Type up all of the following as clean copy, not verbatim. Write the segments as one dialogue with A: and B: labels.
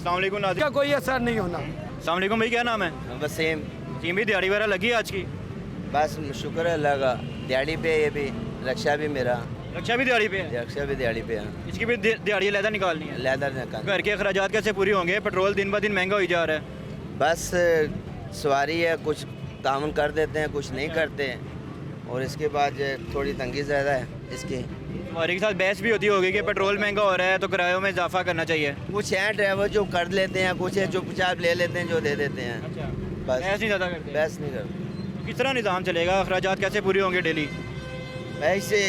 A: अस्सलाम वालेकुम नाज़रीन।
B: का कोई असर नहीं होना।
A: अस्सलाम वालेकुम भाई, क्या नाम है?
C: वसीम।
A: टीम भी दिहाड़ी वगैरह लगी है आज की?
C: बस शुक्र है अल्लाह का, दिहाड़ी पे ये भी, रक्षा भी मेरा,
A: रक्षा भी दिहाड़ी पे है?
C: रक्षा भी दिहाड़ी पे है,
A: इसकी भी दिहाड़ी लहदा निकालनी है।
C: लेदर निकाल।
A: घर के अखराजात कैसे पूरे होंगे? पेट्रोल दिन ब दिन महंगा हो जा रहा है।
C: बस सवारी है, कुछ तामन कर देते हैं, कुछ नहीं करते हैं, और इसके बाद थोड़ी तंगी ज़्यादा है इसकी।
A: सवारी के साथ बहस भी होती होगी कि पेट्रोल महंगा हो रहा है तो किरायों में इजाफा करना चाहिए।
C: कुछ हैं ड्राइवर जो कर लेते हैं, कुछ है चुपचाप ले लेते हैं जो दे देते हैं।
A: अच्छा,
C: बस
A: बहस नहीं ज़्यादा करते?
C: बहस नहीं करते।
A: किस तरह निज़ाम चलेगा? अखराजात कैसे पूरे होंगे डेली?
C: ऐसे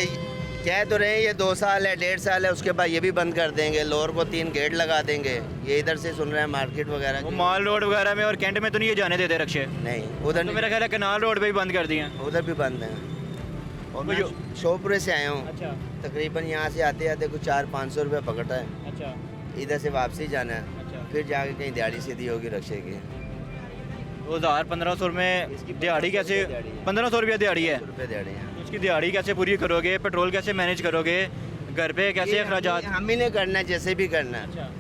C: कह तो रहे हैं ये 2 साल है, 1.5 साल है, उसके बाद ये भी बंद कर देंगे, लोअर को 3 गेट लगा देंगे। ये इधर से सुन रहे हैं मार्केट वगैरह
A: वो
C: की।
A: माल रोड वगैरह में और कैंट में तो नहीं ये जाने देते रक्शे?
C: नहीं, उधर
A: तो मेरा ख्याल है कनाल रोड पे भी बंद कर दिए हैं।
C: उधर भी बंद है। और मैं
A: जो-
C: शोपुरे से आया हूँ,
A: अच्छा
C: तकरीबन यहाँ से आते आते कुछ 400-500 रुपये पकड़ा है।
A: अच्छा
C: इधर से वापसी जाना है,
A: अच्छा।
C: फिर जाके कहीं दिहाड़ी सीधी होगी रक्शे की।
A: 2000-1500 में
C: इसकी
A: दिहाड़ी कैसे?
C: 1500
A: 1500 रुपया दिहाड़ी है।
C: रुपये दिहाड़ी है।
A: उसकी दिहाड़ी कैसे पूरी करोगे? पेट्रोल कैसे मैनेज करोगे? घर पे कैसे
C: ये
A: अखराजात?
C: हम ही ने करना है, जैसे भी करना है।
A: अच्छा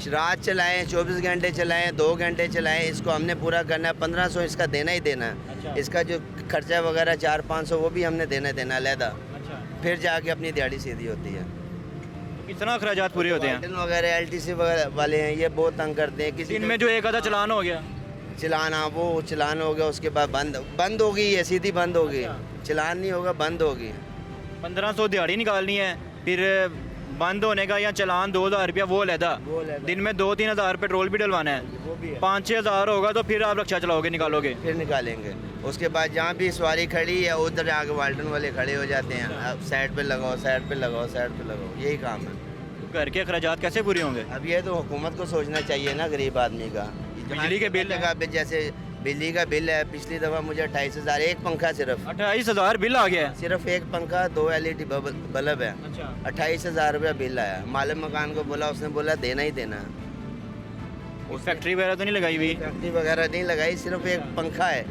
C: रात चलाएं, 24 घंटे चलाएं, 2 घंटे चलाएं, इसको हमने पूरा करना है। 1500 इसका देना ही देना है।
A: अच्छा।
C: इसका जो खर्चा वगैरह 400-500 वो भी हमने देना देना अलहदा,
A: अच्छा।
C: फिर जाके अपनी दिहाड़ी सीधी होती है।
A: कितना अखराजात पूरे होते हैं?
C: वार्डन वगैरह LTC वाले हैं, ये बहुत तंग करते हैं। किसी
A: दिन में जो एक आधा चलान हो गया?
C: चलान, हाँ वो चलान हो गया, उसके बाद बंद होगी, ये सीधी बंद होगी।
A: अच्छा।
C: चलान नहीं होगा, बंद होगी।
A: 1500 दिहाड़ी निकालनी है, फिर बंद होने का या चलान 2000 रुपया वो अलहदा।
C: वो अलहदा।
A: दिन में 2-3 हज़ार पेट्रोल भी डलवाना है।
C: वो भी है,
A: 5-6 हज़ार होगा तो फिर आप रक्षा चलाओगे, निकालोगे?
C: फिर निकालेंगे। उसके बाद जहाँ भी सवारी खड़ी है उधर आगे वाल्टन वाले खड़े हो जाते हैं, अब साइड पे लगाओ, साइड पे लगाओ, साइड पे लगाओ, यही काम है।
A: घर के अखराजात कैसे पूरे होंगे?
C: अब ये तो हुकूमत को सोचना चाहिए ना, गरीब आदमी का।
A: बिजली के बिल है।
C: जगह पे जैसे बिजली का बिल है, पिछली दफ़ा मुझे 28,000, एक पंखा सिर्फ
A: 28,000 बिल आ गया है।
C: सिर्फ एक पंखा, 2 LED बल्ब है,
A: अच्छा
C: 28,000 रुपया बिल आया। मालिक मकान को बोला, उसने बोला देना ही देना।
A: उस फैक्ट्री वगैरह तो नहीं लगाई हुई?
C: फैक्ट्री वगैरह नहीं लगाई, सिर्फ एक पंखा है।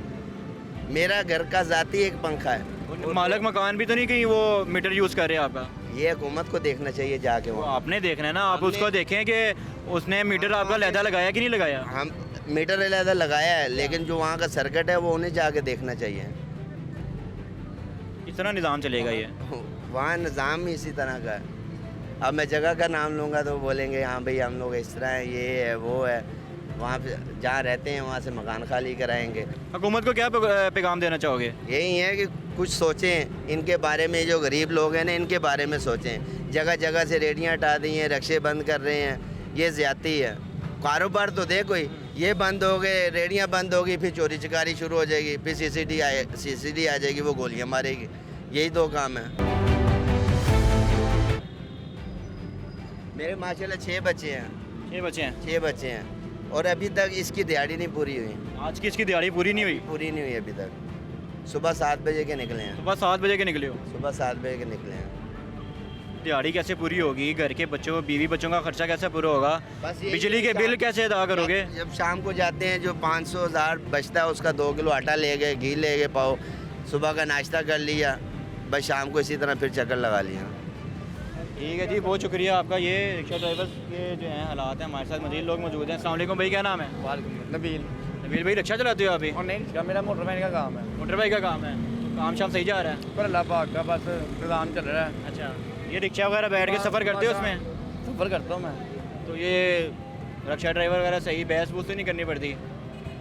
C: मेरा घर का ज़ाती एक पंखा है।
A: मालिक मकान भी तो नहीं कहीं वो मीटर यूज़ कर रहे हैं आपका?
C: ये हुकूमत को देखना चाहिए जाके
A: वो
C: वहाँ।
A: आपने देखना है ना, आप उसको देखें कि उसने मीटर आपका लहदा लगाया कि नहीं लगाया।
C: हम मीटर अलहदा लगाया है, लेकिन जो वहाँ का सर्किट है वो उन्हें जाके देखना चाहिए।
A: किस तरह निज़ाम चलेगा ये?
C: वहाँ निज़ाम ही इसी तरह का है। अब मैं जगह का नाम लूँगा तो बोलेंगे हाँ भाई हम लोग इस तरह है, ये है वो है। वहाँ पे जहाँ रहते हैं वहाँ से मकान खाली कराएंगे।
A: हुकूमत को क्या पैगाम देना चाहोगे?
C: यही है कि कुछ सोचें इनके बारे में, जो गरीब लोग हैं ना इनके बारे में सोचें। जगह जगह से रेडियाँ हटा दी हैं, रक्शे बंद कर रहे हैं, ये ज़्यादती है। कारोबार तो दे कोई, ये बंद हो गए, रेडियाँ बंद होगी, फिर चोरी चकारी शुरू हो जाएगी, फिर CCD आ जाएगी, वो गोलियाँ मारेगी। यही 2 काम है। मेरे माशाल्लाह 6 बच्चे हैं,
A: 6 बच्चे हैं।
C: 6 बच्चे हैं, और अभी तक इसकी दिहाड़ी नहीं पूरी हुई।
A: आज की इसकी दिहाड़ी पूरी नहीं हुई?
C: पूरी नहीं हुई अभी तक। सुबह 7 बजे के निकले हैं,
A: सुबह 7 बजे के निकले हो?
C: सुबह 7 बजे के निकले हैं।
A: दिहाड़ी कैसे पूरी होगी? घर के बच्चों, बीवी बच्चों का खर्चा कैसे पूरा होगा?
C: बस यही
A: बिजली के
C: है,
A: बिल कैसे अदा करोगे?
C: जब शाम को जाते हैं जो 500-1000 बचता है उसका 2 किलो आटा ले गए, घी ले गए, पाओ, सुबह का नाश्ता कर लिया, बस शाम को इसी तरह फिर चक्कर लगा लिया।
A: ठीक है जी, बहुत शुक्रिया आपका। ये रिक्शा ड्राइवर्स के जो हैं हालात हैं, हमारे साथ मजीद लोग मौजूद हैं। अस्सलाम वालेकुम भाई, क्या नाम है?
B: नबील।
A: नबील भाई, रिक्शा चलाते हो अभी?
B: और नहीं, इसका मेरा मोटर वैन का काम है।
A: मोटर बाइक का काम है, काम शाम सही जा रहा है?
B: पर अल्लाह पाक का बस निज़ाम चल रहा है।
A: अच्छा, ये रिक्शा वगैरह बैठ के सफ़र करते हो उसमें?
B: सफ़र करता हूँ मैं।
A: तो ये रिक्शा ड्राइवर वगैरह सही बहस बूस तो नहीं करनी पड़ती?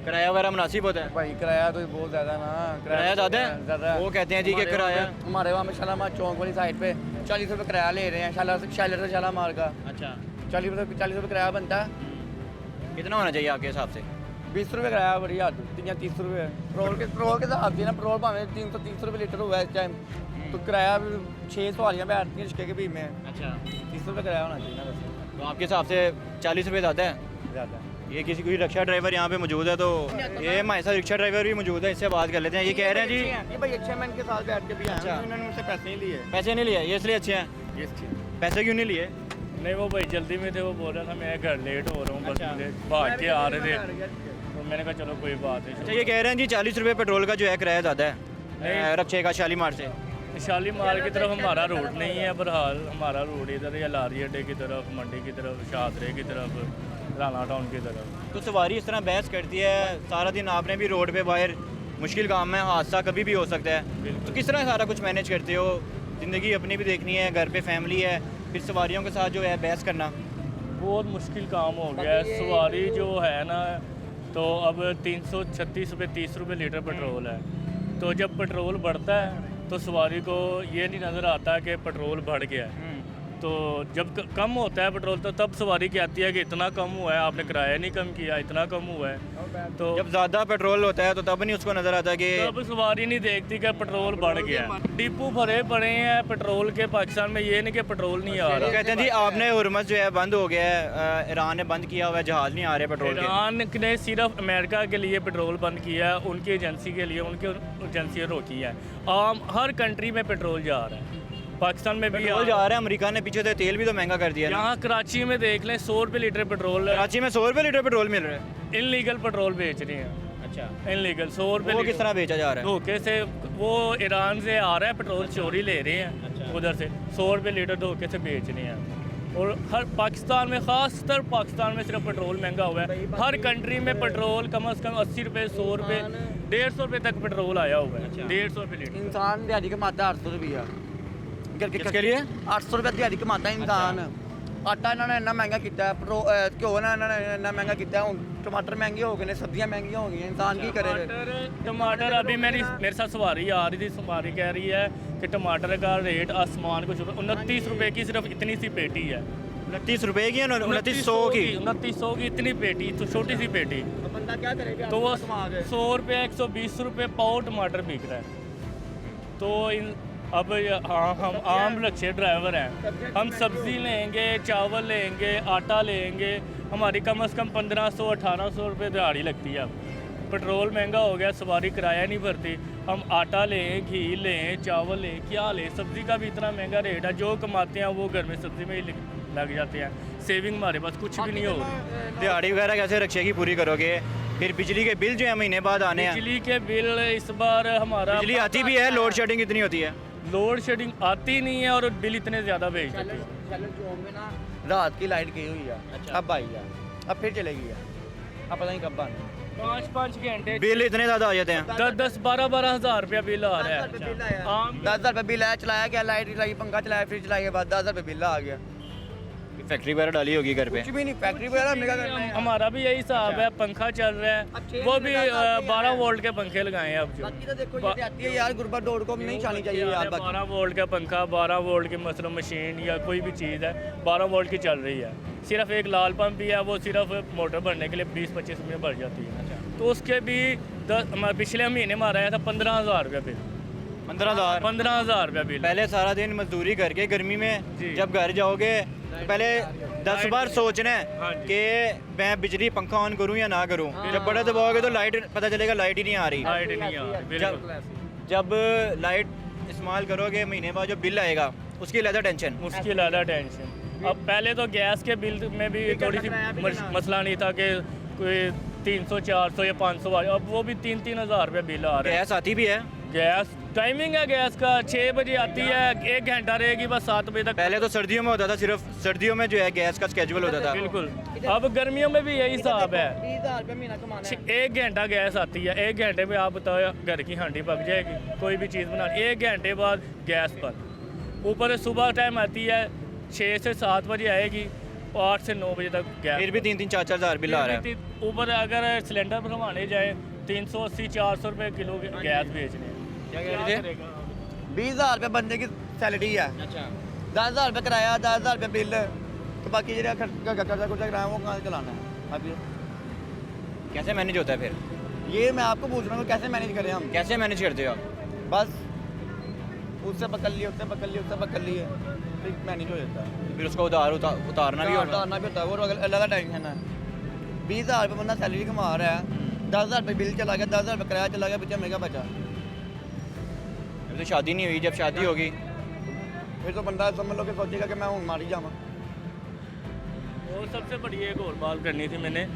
A: किराया वगैरह मुनासिब होता है?
B: भाई किराया तो बहुत ज़्यादा ना।
A: किराया ज़्यादा है?
B: ज़्यादा है।
A: वो कहते हैं जी कि किराया
B: हमारे वहाँ में शालामार चौक वाली साइड पे 40 रुपये किराया ले रहे हैं, शैलर से शालामार का।
A: अच्छा
B: 40 रुपये किराया बनता है।
A: कितना होना चाहिए आपके हिसाब से?
B: 20 रुपये किराया बड़ी हद, 30 रुपये पेट्रोल के हिसाब से ना। पेट्रोल भावें 330 रुपये लीटर हुआ है इस टाइम, तो किराया 6 सवारियाँ बैठती हैं रिक्शे के भी में।
A: अच्छा,
B: 30 रुपये किराया होना चाहिए ना बस।
A: तो आपके हिसाब से 40 रुपये ज़्यादा है?
B: ज़्यादा।
A: ये किसी कोई रिक्शा ड्राइवर यहाँ पे मौजूद है, तो ये हमारे साथ रिक्शा ड्राइवर भी मौजूद है, इससे बात कर लेते हैं। ये कह रहे हैं जी
B: ये भाई अच्छे मैं इनके साथ बैठ के भी आया
A: अच्छा।
B: हूं, इन्होंने मुझसे पैसे नहीं लिए।
A: पैसे नहीं लिए, ये इसलिए अच्छे हैं। पैसे क्यों नहीं लिए?
D: नहीं वो भाई जल्दी में थे, वो बोल रहा था मैं घर लेट हो रहा हूँ, बस
A: अच्छा।
D: मुझे भाग के आ रहे थे, तो मैंने कहा चलो कोई बात
A: अच्छा,
D: नहीं।
A: ये कह रहे हैं जी 40 रुपये पेट्रोल का जो है किराया ज़्यादा है
D: नहीं।
A: रक्षे का शालीमार से।
D: शालीमार की तरफ हमारा रूट नहीं है, बहरहाल हमारा रूट इधर या लारी अड्डे की तरफ, मंडी की तरफ, शाहदरे की तरफ, राना टाउन की तरफ।
A: तो सवारी इस तरह बहस करती है, सारा दिन आपने भी रोड पे बाहर, मुश्किल काम है, हादसा कभी भी हो सकता है, तो किस तरह सारा कुछ मैनेज करते हो? ज़िंदगी अपनी भी देखनी है, घर पे फैमिली है, फिर सवारियों के साथ जो है बहस करना
D: बहुत मुश्किल काम हो गया है। सवारी जो है ना, तो अब 336 रुपये 30 रुपये लीटर पेट्रोल है। तो जब पेट्रोल बढ़ता है तो सवारी को ये नहीं नज़र आता कि पेट्रोल बढ़ गया है। तो जब कम होता है पेट्रोल तो तब सवारी कहती है कि इतना कम हुआ है, आपने किराया नहीं कम किया, इतना कम हुआ है। तो
A: जब ज़्यादा पेट्रोल होता है तो तब नहीं उसको नज़र आता कि
D: तब सवारी नहीं देखती कि पेट्रोल बढ़ गया है। डिपो भरे पड़े हैं पेट्रोल के पाकिस्तान में, ये नहीं कि पेट्रोल नहीं आ रहा।
A: कहते हैं जी आपने हुरमस जो है बंद हो गया है, ईरान ने बंद किया हुआ है, जहाज़ नहीं आ रहे पेट्रोल के।
D: ईरान ने सिर्फ अमेरिका के लिए पेट्रोल बंद किया है, उनकी एजेंसी के लिए, उनकी एजेंसी रोकी है। आम हर कंट्री में पेट्रोल जा रहा है, पाकिस्तान में भी
A: पेट्रोल जा रहा है। अमेरिका ने पीछे से तेल भी तो महंगा कर दिया ना।
D: यहाँ कराची में देख लें 100 रुपये लीटर पेट्रोल है।
A: कराची में 100 रुपये लीटर पेट्रोल मिल रहा है।
D: इनलीगल पेट्रोल बेच रहे हैं।
A: अच्छा,
D: इनलीगल 100 रुपये
A: वो किस तरह बेचा जा रहा है?
D: धोखे से वो ईरान से आ रहा है, पेट्रोल चोरी ले रहे हैं उधर से, 100 रुपये लीटर धोखे से बेच रहे हैं। और हर पाकिस्तान में, ख़ासतर पाकिस्तान में सिर्फ पेट्रोल महंगा हुआ है। हर कंट्री में पेट्रोल कम से कम 80 रुपये, 100 रुपये, 150 रुपये तक पेट्रोल आया हुआ है। 150 रुपये लीटर।
B: इंसान दिहाड़ी कमाता है 800 रुपया।
A: किसके लिए?
B: 800 रुपये दिहाड़ी कमाता है इंसान। आटा इन्होंने इन्ना महंगा किया है, घ्यो ना इन्होंने इन्ना महंगा किया है। टमाटर महंगे हो गए ने, सब्जियां महंगी हो गई हैं, इंसान की करे?
D: टमाटर अभी मेरे साथ सवारी आ रही थी, सवारी कह रही है कि टमाटर का रेट आसमान को 29 रुपये की सिर्फ इतनी सी पेटी है।
A: 29 रुपये की, 2900 की?
D: 2900 की इतनी पेटी, तो छोटी सी पेटी।
B: बंदा क्या करेगा?
D: तो वो 100 रुपये 120 रुपये पाव टमाटर बिक रहा है। तो अब हाँ, हम आम रिक्शे ड्राइवर हैं, हम सब्ज़ी लेंगे, चावल लेंगे, आटा लेंगे, हमारी कम से कम 1500-1800 रुपये दिहाड़ी लगती है। अब पेट्रोल महंगा हो गया, सवारी किराया नहीं भरती, हम आटा लें, घी लें, चावल लें, क्या लें? सब्ज़ी का भी इतना महंगा रेट है, जो कमाते हैं वो घर में सब्ज़ी में ही लग जाते हैं। सेविंग हमारे पास कुछ भी नहीं हो रही।
A: दिहाड़ी वगैरह कैसे रिक्शे की पूरी करोगे? फिर बिजली के बिल जो है महीने बाद आने हैं।
D: बिजली के बिल इस बार हमारा,
A: बिजली आती भी है, लोड शेडिंग कितनी होती है?
D: लोड शेडिंग आती नहीं है और बिल इतने ज़्यादा भेज देते हैं।
B: रात की लाइट गई हुई है, अब आई है, अब फिर चलेगी है, अब पता नहीं कब आनी।
D: 5-5 घंटे
A: बिल इतने ज़्यादा आ जाते हैं।
D: 10-12 हज़ार रुपया बिल आ रहा है। आम
B: 10,000 रुपये बिल आया, चलाया गया, लाइट चलाई, पंखा चलाया, फ्रिज चलाया के बाद 10,000 रुपये बिल आ गया।
A: फैक्ट्री वगैरह डाली होगी घर पे?
B: कुछ भी नहीं, फैक्ट्री वगैरह में क्या करना है?
D: हमारा भी यही हिसाब है, पंखा चल रहा है, वो भी 12 वोल्ट के पंखे लगाए हैं अब जो।
B: बाकी तो देखो ये आती है यार, गुरबत डोर को नहीं छानी चाहिए यार।
D: 12 वोल्ट का पंखा, 12 वोल्ट की मतलब मशीन या कोई भी चीज़ है 12 वोल्ट की चल रही है। सिर्फ एक लाल पंप भी है, वो सिर्फ मोटर भरने के लिए 20-25 में भर जाती है। तो उसके भी पिछले महीने में आ रहा था 15,000 रुपये बिल। 15,000 रुपये बिल।
A: पहले सारा दिन मजदूरी करके गर्मी में जब घर जाओगे तो पहले 10 बार सोचना है कि मैं बिजली पंखा ऑन करूं या ना करूं। जब बड़ा दबाओगे तो लाइट, पता चलेगा लाइट ही नहीं आ रही।
D: लाइट नहीं आ रही,
A: जब लाइट इस्तेमाल करोगे महीने बाद जो बिल आएगा उसकी अलग टेंशन।
D: उसकी ज़्यादा टेंशन। अब पहले तो गैस के बिल में भी थोड़ी सी मसला नहीं था कि कोई 300-400 या 500 आ, अब वो भी 3-3 हज़ार रुपये बिल आ रहे हैं।
A: गैस आती भी है?
D: गैस टाइमिंग है गैस का, 6 बजे आती है, 1 घंटा रहेगी बस 7 बजे तक।
A: पहले तो सर्दियों में होता था, सिर्फ सर्दियों में जो है गैस का स्केड्यूल होता था।
D: बिल्कुल, अब गर्मियों में भी यही हिसाब है।
B: 20,000 रुपये महीना कमाना है।
D: 1 घंटा गैस आती है, 1 घंटे में आप बताओ घर की हांडी पक जाएगी, कोई भी चीज़ बनानी 1 घंटे बाद गैस पर। ऊपर सुबह टाइम आती है 6 से 7 बजे आएगी, 8 से 9 बजे तक गैस।
A: फिर भी 3-4 हज़ार बिल आ रहा है।
D: ऊपर अगर सिलेंडर भरवाने जाए 380-400 रुपये किलो गैस बेचने हैं।
A: क्या कह रहे थे?
B: 20,000 रुपये बंदे की सैलरी है।
A: अच्छा,
B: 10,000 रुपये किराया, 10,000 रुपये बिल, तो बाकी जो खर्चा किराया वो कहाँ से चलाना है? अभी
A: कैसे मैनेज होता है फिर?
B: ये मैं आपको पूछ रहा हूँ कैसे मैनेज करें हम?
A: कैसे मैनेज करते हो आप?
B: बस उससे पकड़ लिए, उससे पकड़ लिए, उससे पकड़ लिए, फिर मैनेज हो जाता है।
A: फिर उसको उतारना भी होता है।
B: उतारना भी होता है, वो अलग टेंशन है। 20,000 रुपये बंदा सैलरी कमा रहा है, 10,000 रुपये बिल चला गया, 10,000 रुपये किराया चला गया, बच्चा मेगा बचा।
A: अभी तो शादी नहीं हुई, जब शादी होगी
B: फिर तो बंदा समझ लो कि सोचेगा कि मैं हूँ मारी जावा।
D: और सबसे बड़ी एक और बात करनी थी, मैंने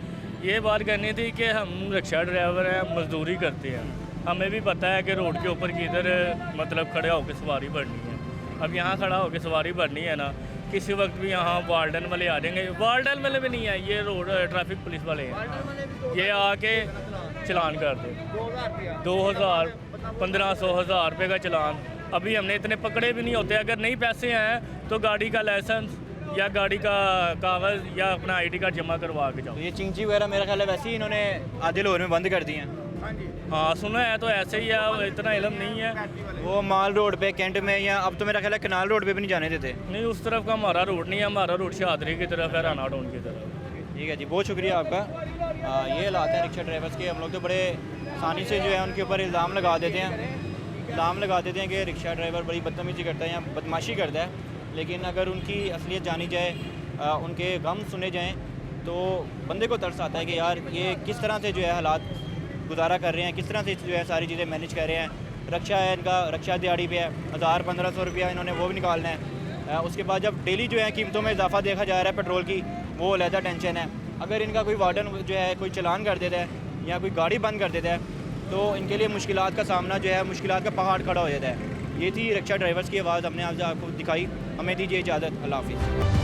D: ये बात करनी थी कि हम रिक्शा ड्राइवर हैं, मजदूरी करते हैं, हमें भी पता है कि रोड के ऊपर किधर मतलब खड़े होकर सवारी भरनी है। अब यहाँ खड़ा होकर सवारी भरनी है ना, किसी वक्त भी यहाँ वार्डन वाले आ जाएंगे। वार्डन वाले भी नहीं है, ये रोड ट्रैफिक पुलिस वाले हैं। ये आके चलान कर दे 2000 1500 1000 रुपये का चलान। अभी हमने इतने पकड़े भी नहीं होते। अगर नहीं पैसे हैं तो गाड़ी का लाइसेंस या गाड़ी का कागज़ या अपना ID कार्ड जमा करवा के जाओ।
A: तो ये चिंची वगैरह मेरा ख्याल है वैसे ही इन्होंने आधे लाहौर में बंद कर दिए हैं।
D: हाँ सुना है, तो ऐसे ही है, इतना इलम नहीं है।
A: वो माल रोड पे कैंट में, या अब तो मेरा ख्याल है कनाल रोड पे भी नहीं जाने देते।
D: नहीं, उस तरफ का हमारा रूट नहीं है, हमारा रूट शहादरी की तरफ है, राना टाउन की तरफ।
A: ठीक है जी, बहुत शुक्रिया आपका। ये हालात हैं रिक्शा ड्राइवर्स के। हम लोग तो बड़े आसानी से जो है उनके ऊपर इल्ज़ाम लगा देते हैं कि रिक्शा ड्राइवर बड़ी बदतमीज़ी करता है या बदमाशी करता है। लेकिन अगर उनकी असलियत जानी जाए, उनके गम सुने जाएँ, तो बंदे को तरस आता है कि यार ये किस तरह से जो है हालात गुजारा कर रहे हैं, किस तरह से जो है सारी चीज़ें मैनेज कर रहे हैं। रक्षा है इनका, रक्षा दिहाड़ी पे है 1000-1500 रुपया इन्होंने वो भी निकालना है। उसके बाद जब डेली जो है कीमतों में इजाफा देखा जा रहा है पेट्रोल की, वो अलहदा टेंशन है। अगर इनका कोई वार्डन जो है कोई चलान कर देता है या कोई गाड़ी बंद कर देता है तो इनके लिए मुश्किलात का सामना जो है, मुश्किलात का पहाड़ खड़ा हो जाता है। ये थी रिक्शा ड्राइवर्स की आवाज़, हमने आपको दिखाई। हमें दीजिए इजाज़त। अल्लाह हाफ़िज़।